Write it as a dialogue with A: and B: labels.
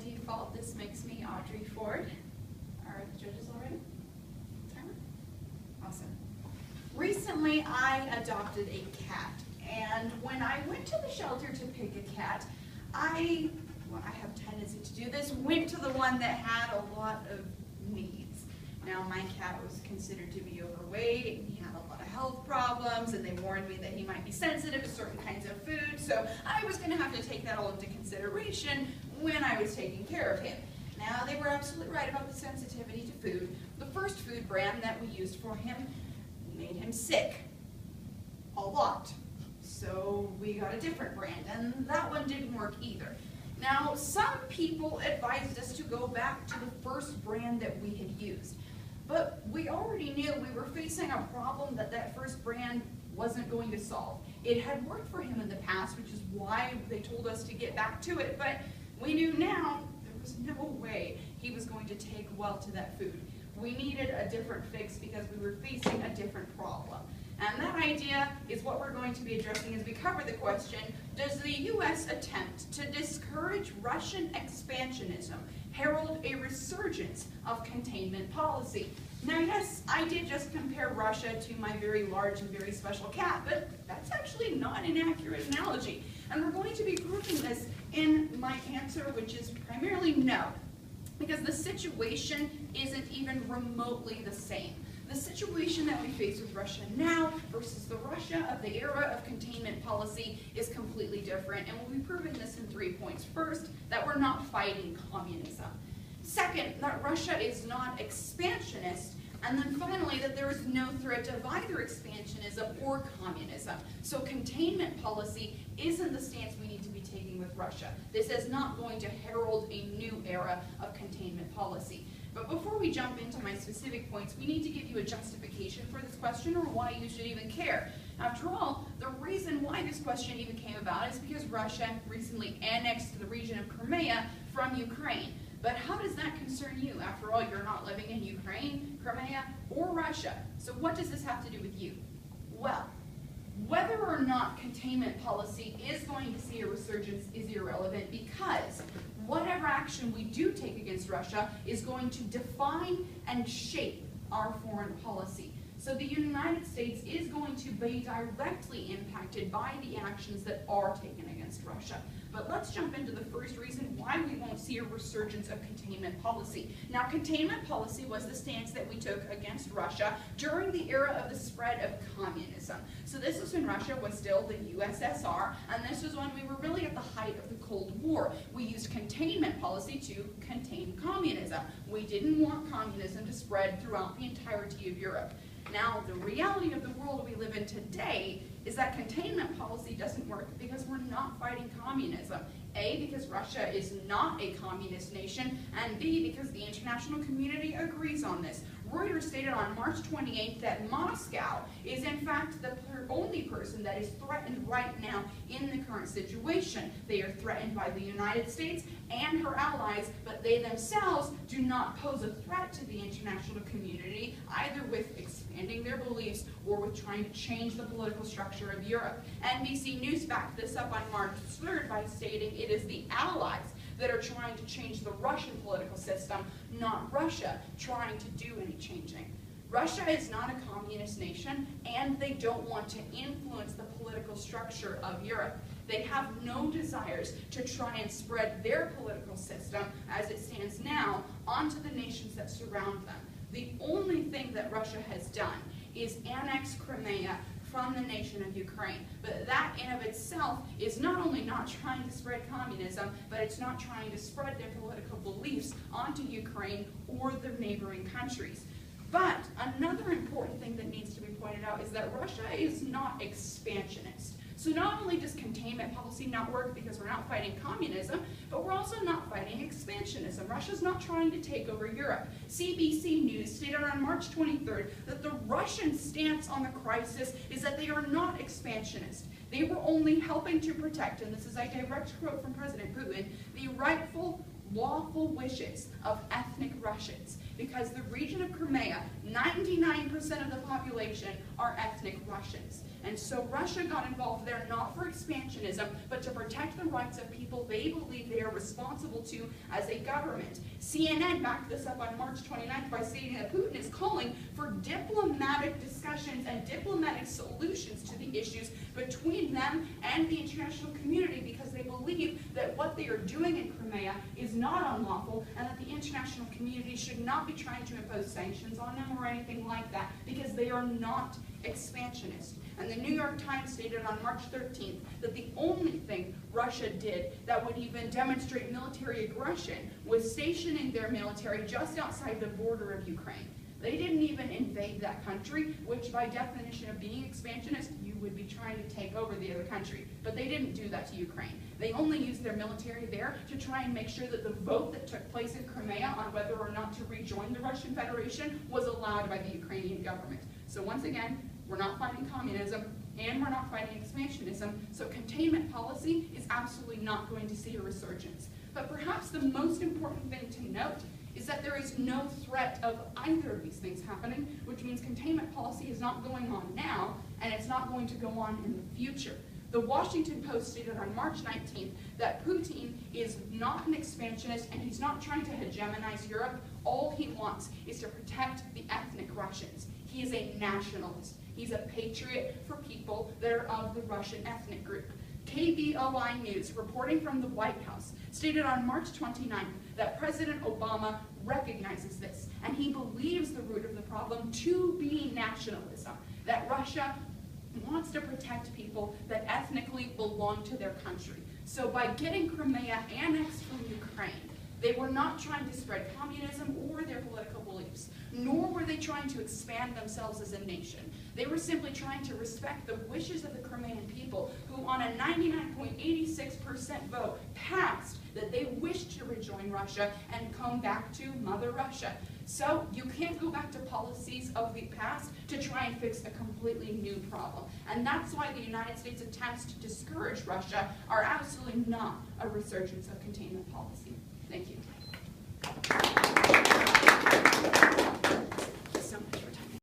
A: default, this makes me Audrey Ford. Are the judges all ready? Timer? Awesome. Recently, I adopted a cat, and when I went to the shelter to pick a cat, I have a tendency to do this, went to the one that had a lot of needs. Now, my cat was considered to be overweight, and he had a lot of health problems, and they warned me that he might be sensitive to certain kinds of food, so I was going to have to take that all into consideration when I was taking care of him. Now, they were absolutely right about the sensitivity to food. The first food brand that we used for him made him sick a lot. So we got a different brand, and that one didn't work either. Now, some people advised us to go back to the first brand that we had used. But we already knew we were facing a problem that first brand wasn't going to solve. It had worked for him in the past, which is why they told us to get back to it, but we knew now there was no way he was going to take well to that food. We needed a different fix because we were facing a different problem. And that idea is what we're going to be addressing as we cover the question, does the U.S. attempt to discourage Russian expansionism herald a resurgence of containment policy? Now, yes, I did just compare Russia to my very large and very special cat, but that's actually not an accurate analogy. And we're going to be proving this in my answer, which is primarily no, because the situation isn't even remotely the same. The situation that we face with Russia now versus the Russia of the era of containment policy is completely different, and we'll be proving this in 3 points. First, that we're not fighting communism. Second, that Russia is not expansionist. And then finally, that there is no threat of either expansionism or communism. So containment policy isn't the stance we need to be taking with Russia. This is not going to herald a new era of containment policy. But before we jump into my specific points, we need to give you a justification for this question or why you should even care. After all, the reason why this question even came about is because Russia recently annexed the region of Crimea from Ukraine. But how does that concern you? After all, you're not living in Ukraine, Crimea, or Russia. So what does this have to do with you? Well, whether or not containment policy is going to see a resurgence is irrelevant because whatever action we do take against Russia is going to define and shape our foreign policy. So the United States is going to be directly impacted by the actions that are taken against Russia. But let's jump into the first reason why we won't see a resurgence of containment policy. Now, containment policy was the stance that we took against Russia during the era of the spread of communism. So this was when Russia was still the USSR, and this was when we were really at the height of the Cold War. We used containment policy to contain communism. We didn't want communism to spread throughout the entirety of Europe. Now, the reality of the world we live in today is that containment policy doesn't work because we're not fighting communism. A, because Russia is not a communist nation, and B, because the international community agrees on this. Reuters stated on March 28th that Moscow is in fact the only person that is threatened right now in the current situation. They are threatened by the United States and her allies, but they themselves do not pose a threat to the international community, either with expanding their beliefs or with trying to change the political structure of Europe. NBC News backed this up on March 3rd by stating it is the allies that are trying to change the Russian political system, not Russia trying to do any changing. Russia is not a communist nation, and they don't want to influence the political structure of Europe. They have no desires to try and spread their political system, as it stands now, onto the nations that surround them. The only thing that Russia has done is annex Crimea from the nation of Ukraine. But that in of itself is not only not trying to spread communism, but it's not trying to spread their political beliefs onto Ukraine or the neighboring countries. But another important thing that needs to be pointed out is that Russia is not expansionist. So not only does containment policy not work because we're not fighting communism, but we're also not fighting expansionism. Russia's not trying to take over Europe. CBC News stated on March 23rd that the Russian stance on the crisis is that they are not expansionist. They were only helping to protect, and this is a direct quote from President Putin, the rightful lawful wishes of ethnic Russians, because the region of Crimea, 99% of the population are ethnic Russians. And so Russia got involved there not for expansionism, but to protect the rights of people they believe they are responsible to as a government. CNN backed this up on March 29th by stating that Putin is calling for diplomatic discussions and diplomatic solutions to the issues between them and the international community, because they believe that what they are doing in Crimea is not unlawful, and that the international community should not be trying to impose sanctions on them or anything like that, because they are not expansionist. And the New York Times stated on March 13th that the only thing Russia did that would even demonstrate military aggression was stationing their military just outside the border of Ukraine. They didn't even invade that country, which by definition of being expansionist, you would be trying to take over the other country. But they didn't do that to Ukraine. They only used their military there to try and make sure that the vote that took place in Crimea on whether or not to rejoin the Russian Federation was allowed by the Ukrainian government. So once again, we're not fighting communism, and we're not fighting expansionism, so containment policy is absolutely not going to see a resurgence. But perhaps the most important thing to note is that there is no threat of either of these things happening, which means containment policy is not going on now, and it's not going to go on in the future. The Washington Post stated on March 19th that Putin is not an expansionist and he's not trying to hegemonize Europe. All he wants is to protect the ethnic Russians. He is a nationalist. He's a patriot for people that are of the Russian ethnic group. KBOI News, reporting from the White House, stated on March 29th that President Obama recognizes this, and he believes the root of the problem to be nationalism, that Russia wants to protect people that ethnically belong to their country. So by getting Crimea annexed from Ukraine, they were not trying to spread communism or their political beliefs, nor were they trying to expand themselves as a nation. They were simply trying to respect the wishes of the Crimean people, who on a 99.86% vote passed that they wished to rejoin Russia and come back to Mother Russia. So you can't go back to policies of the past to try and fix a completely new problem. And that's why the United States' attempts to discourage Russia are absolutely not a resurgence of containment policy. Thank you.